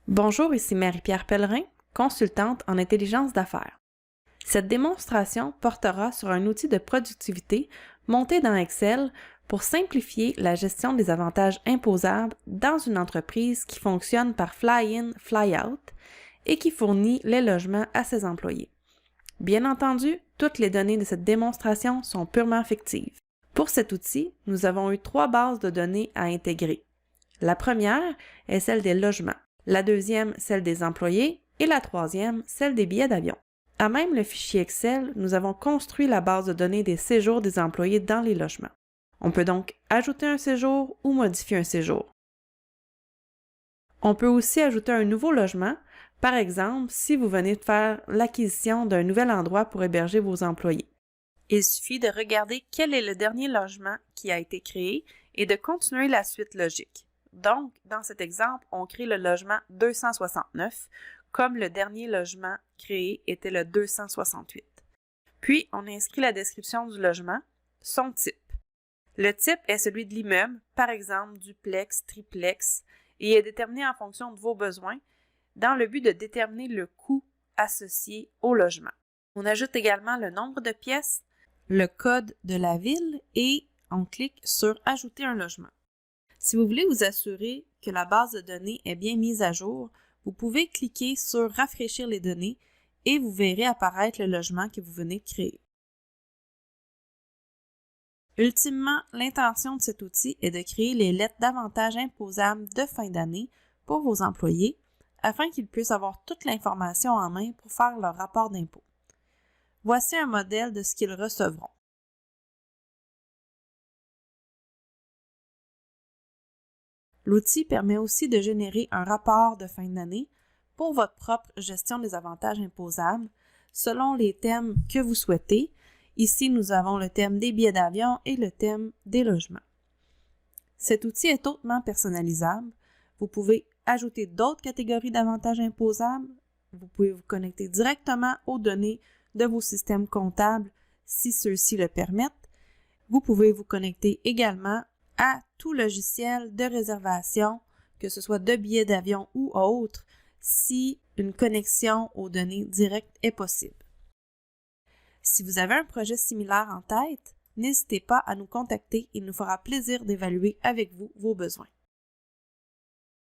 Bonjour, ici Marie-Pierre Pellerin, consultante en intelligence d'affaires. Cette démonstration portera sur un outil de productivité monté dans Excel pour simplifier la gestion des avantages imposables dans une entreprise qui fonctionne par fly-in, fly-out et qui fournit les logements à ses employés. Bien entendu, toutes les données de cette démonstration sont purement fictives. Pour cet outil, nous avons eu 3 bases de données à intégrer. La première est celle des logements, la deuxième celle des employés et la troisième celle des billets d'avion. À même le fichier Excel, nous avons construit la base de données des séjours des employés dans les logements. On peut donc ajouter un séjour ou modifier un séjour. On peut aussi ajouter un nouveau logement, par exemple si vous venez de faire l'acquisition d'un nouvel endroit pour héberger vos employés. Il suffit de regarder quel est le dernier logement qui a été créé et de continuer la suite logique. Donc, dans cet exemple, on crée le logement 269, comme le dernier logement créé était le 268. Puis, on inscrit la description du logement, son type. Le type est celui de l'immeuble, par exemple duplex, triplex, et est déterminé en fonction de vos besoins, dans le but de déterminer le coût associé au logement. On ajoute également le nombre de pièces, le code de la ville et on clique sur « Ajouter un logement ». Si vous voulez vous assurer que la base de données est bien mise à jour, vous pouvez cliquer sur « Rafraîchir les données » et vous verrez apparaître le logement que vous venez de créer. Ultimement, l'intention de cet outil est de créer les lettres d'avantages imposables de fin d'année pour vos employés afin qu'ils puissent avoir toute l'information en main pour faire leur rapport d'impôt. Voici un modèle de ce qu'ils recevront. L'outil permet aussi de générer un rapport de fin d'année pour votre propre gestion des avantages imposables selon les thèmes que vous souhaitez. Ici, nous avons le thème des billets d'avion et le thème des logements. Cet outil est hautement personnalisable. Vous pouvez ajouter d'autres catégories d'avantages imposables. Vous pouvez vous connecter directement aux données de vos systèmes comptables si ceux-ci le permettent. Vous pouvez vous connecter également à tout logiciel de réservation, que ce soit de billets d'avion ou autre, si une connexion aux données directes est possible. Si vous avez un projet similaire en tête, n'hésitez pas à nous contacter, il nous fera plaisir d'évaluer avec vous vos besoins.